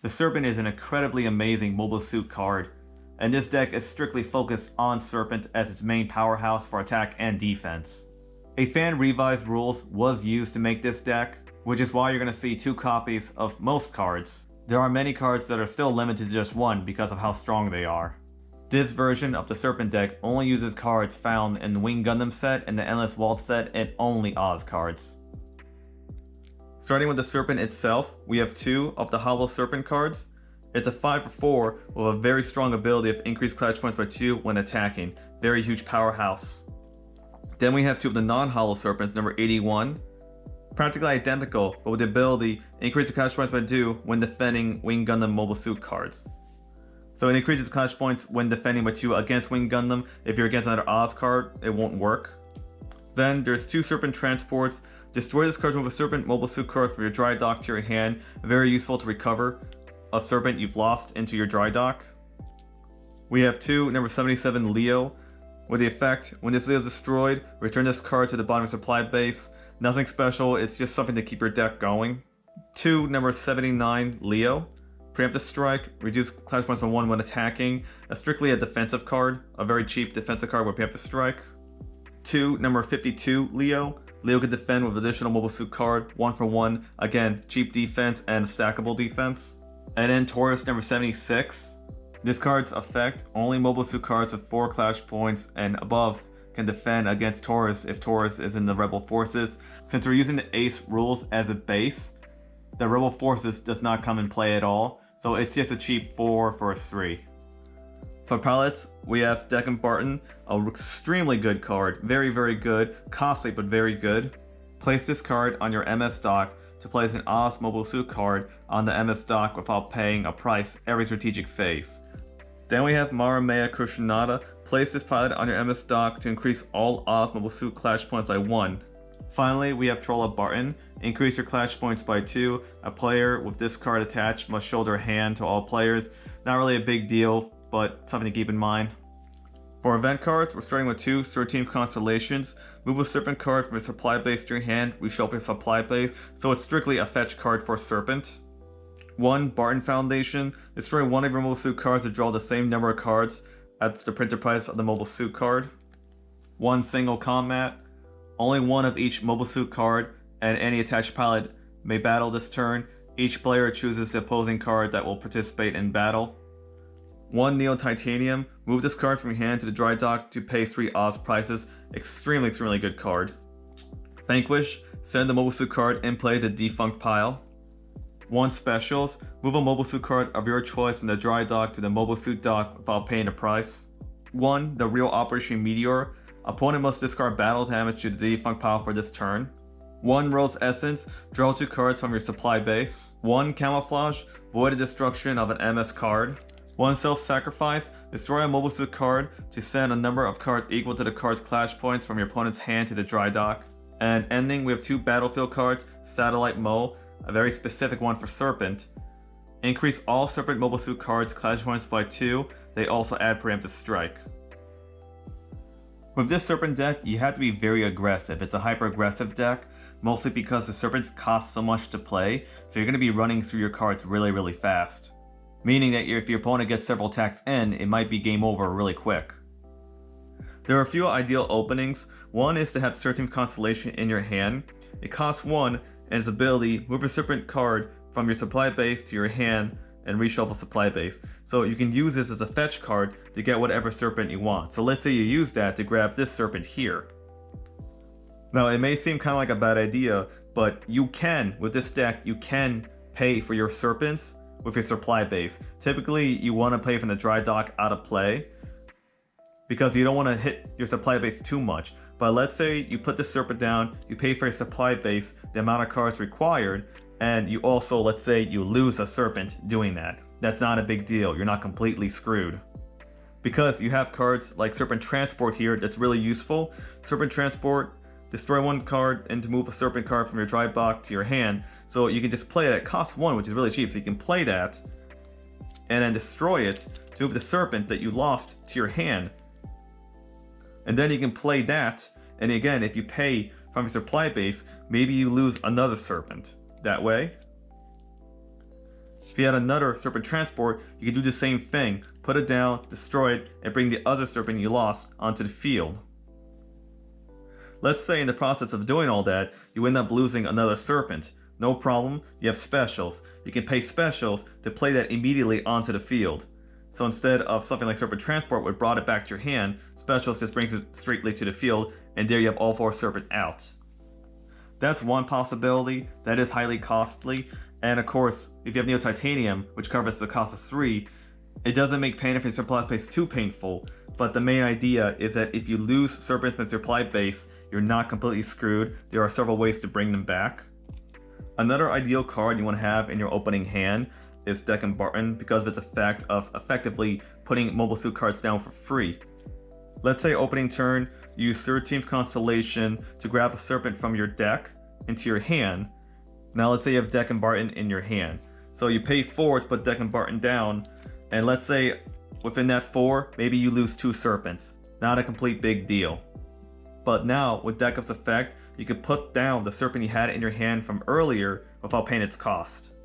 The Serpent is an incredibly amazing mobile suit card, and this deck is strictly focused on Serpent as its main powerhouse for attack and defense. A fan revised rules was used to make this deck, which is why you're going to see 2 copies of most cards. There are many cards that are still limited to just 1 because of how strong they are. This version of the Serpent deck only uses cards found in the Wing Gundam set and the Endless Waltz set, and only Oz cards. Starting with the Serpent itself, we have 2 of the Hollow Serpent cards. It's a 5/4 with a very strong ability of increased clash points by 2 when attacking. Very huge powerhouse. Then we have 2 of the non-Hollow Serpents, number 81. Practically identical, but with the ability increase the clash points by 2 when defending Wing Gundam Mobile Suit cards. So it increases clash points when defending by 2 against Wing Gundam. If you're against another Oz card, it won't work. Then there's 2 Serpent transports. Destroy this card with a Serpent Mobile Suit card from your dry dock to your hand. Very useful to recover a Serpent you've lost into your dry dock. We have 2 number 77 Leo. With the effect, when this Leo is destroyed, return this card to the bottom of your supply base. Nothing special, it's just something to keep your deck going. 2 number 79 Leo. Preemptive Strike, reduce clash points by 1 when attacking. Strictly a defensive card, a very cheap defensive card with Preemptive Strike. 2 number 52 Leo. Leo can defend with additional mobile suit card, 1 for 1. Again, cheap defense and stackable defense. And then Taurus number 76. This card's effect, only mobile suit cards with 4 clash points and above can defend against Taurus if Taurus is in the Rebel Forces. Since we're using the Ace rules as a base, the Rebel Forces does not come in play at all, so it's just a cheap 4 for a 3. For pilots, we have Deccan Barton, an extremely good card, very good, costly but very good. Place this card on your MS dock to place an Oz Mobile Suit card on the MS dock without paying a price every strategic phase. Then we have Maramea Kurshinada. Place this pilot on your MS dock to increase all Oz Mobile Suit clash points by 1. Finally, we have Trolla Barton. Increase your clash points by 2. A player with this card attached must shoulder a hand to all players. Not really a big deal, but something to keep in mind. For event cards, we're starting with 2 13 Constellations. Move a Serpent card from your supply base to your hand, reshuffle your supply base, so it's strictly a fetch card for Serpent. 1 Barton Foundation. Destroy 1 of your Mobile Suit cards to draw the same number of cards at the printed price of the Mobile Suit card. 1 Single Combat. Only 1 of each Mobile Suit card and any attached pilot may battle this turn. Each player chooses the opposing card that will participate in battle. 1 Neo Titanium. Move this card from your hand to the dry dock to pay 3 Oz prices. Extremely good card. Vanquish. Send the Mobile Suit card in play to the defunct pile. 1 Specials. Move a Mobile Suit card of your choice from the dry dock to the Mobile Suit dock without paying a price. 1 The Real Operation Meteor. Opponent must discard battle damage to the defunct pile for this turn. 1 Rose Essence. Draw 2 cards from your supply base. 1 Camouflage. Void the destruction of an MS card. 1 Self-Sacrifice. Destroy a Mobile Suit card to send a number of cards equal to the card's clash points from your opponent's hand to the dry dock. And ending, we have 2 Battlefield cards. Satellite Mo, a very specific one for Serpent. Increase all Serpent Mobile Suit cards clash points by 2. They also add Preemptive Strike. With this Serpent deck, you have to be very aggressive. It's a hyper-aggressive deck, mostly because the Serpents cost so much to play, so you're going to be running through your cards really fast. Meaning that if your opponent gets several attacks in, it might be game over really quick. There are a few ideal openings. One is to have 13th Constellation in your hand. It costs 1, and its ability, move a Serpent card from your supply base to your hand and reshuffle supply base. So you can use this as a fetch card to get whatever Serpent you want. So let's say you use that to grab this Serpent here. Now it may seem kind of like a bad idea, but you can, with this deck, you can pay for your Serpents with your supply base. Typically you want to play from the dry dock out of play because you don't want to hit your supply base too much. But let's say you put the Serpent down, you pay for your supply base, the amount of cards required, and you also, let's say you lose a Serpent doing that. That's not a big deal, you're not completely screwed. Because you have cards like Serpent Transport here that's really useful. Serpent Transport, destroy 1 card and to move a Serpent card from your dry dock to your hand. So you can just play it. It costs 1, which is really cheap, so you can play that and then destroy it to move the Serpent that you lost to your hand. And then you can play that, and again, if you pay from your supply base, maybe you lose another Serpent that way. If you had another Serpent transport, you could do the same thing, put it down, destroy it, and bring the other Serpent you lost onto the field. Let's say in the process of doing all that, you end up losing another Serpent. No problem, you have specials. You can pay specials to play that immediately onto the field. So instead of something like Serpent Transport would brought it back to your hand, specials just brings it straightly to the field, and there you have all 4 Serpent out. That's one possibility, that is highly costly, and of course, if you have Neo Titanium, which covers the cost of 3, it doesn't make paying for your supply base too painful, but the main idea is that if you lose Serpents from supply base, you're not completely screwed. There are several ways to bring them back. Another ideal card you want to have in your opening hand is Deck and Barton because of its effect of effectively putting Mobile Suit cards down for free. Let's say opening turn, you use 13th Constellation to grab a Serpent from your deck into your hand. Now let's say you have Deck and Barton in your hand. So you pay 4 to put Deck and Barton down, and let's say within that 4, maybe you lose 2 Serpents. Not a complete big deal. But now, with Deck Up's effect, you can put down the Serpent you had in your hand from earlier without paying its cost.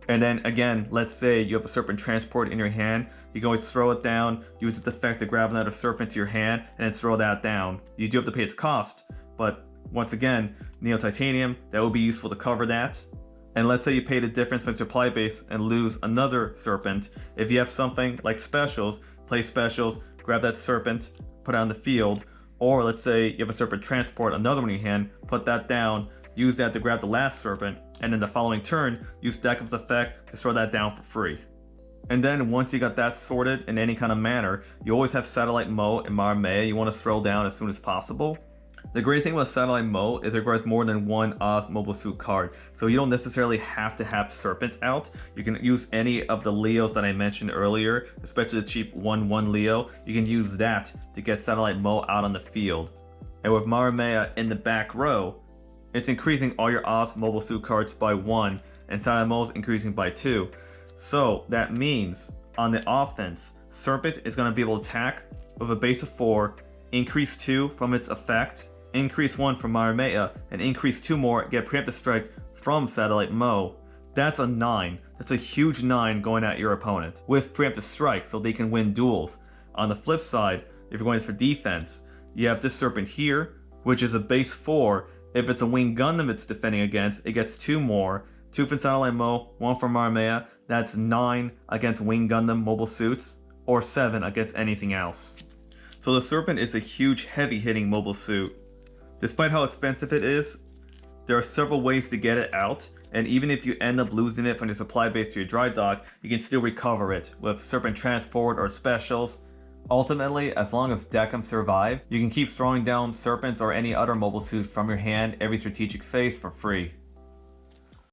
And then again, let's say you have a Serpent Transport in your hand, you can always throw it down, use its effect to grab another Serpent to your hand, and then throw that down. You do have to pay its cost, but once again, Neo Titanium, that would be useful to cover that. And let's say you pay the difference from supply base and lose another Serpent. If you have something like specials, play specials, grab that Serpent, put it on the field. Or let's say you have a Serpent Transport, another one in your hand, put that down, use that to grab the last Serpent, and then the following turn, use Deck Up's effect to throw that down for free. And then once you got that sorted in any kind of manner, you always have Satellite Mo and Marmea you want to throw down as soon as possible. The great thing about Satellite Mo is it requires more than one Oz Mobile Suit card, so you don't necessarily have to have Serpents out. You can use any of the Leos that I mentioned earlier, especially the cheap 1/1 Leo. You can use that to get Satellite Mo out on the field. And with Marmea in the back row, it's increasing all your Oz Mobile Suit cards by 1, and Satellite Mo is increasing by 2. So that means, on the offense, Serpent is going to be able to attack with a base of 4, increase 2 from its effect, increase 1 from Marmea, and increase 2 more, get Preemptive Strike from Satellite Mo. That's a 9. That's a huge 9 going at your opponent with Preemptive Strike so they can win duels. On the flip side, if you're going for defense, you have this Serpent here, which is a base 4. If it's a Winged Gundam it's defending against, it gets 2 more. 2 from Satellite Mo, 1 from Marmea. That's 9 against Winged Gundam mobile suits, or 7 against anything else. So the Serpent is a huge heavy-hitting mobile suit. Despite how expensive it is, there are several ways to get it out, and even if you end up losing it from your supply base to your dry dock, you can still recover it with Serpent Transport or specials. Ultimately, as long as Deck Up survives, you can keep throwing down Serpents or any other mobile suit from your hand every strategic phase for free.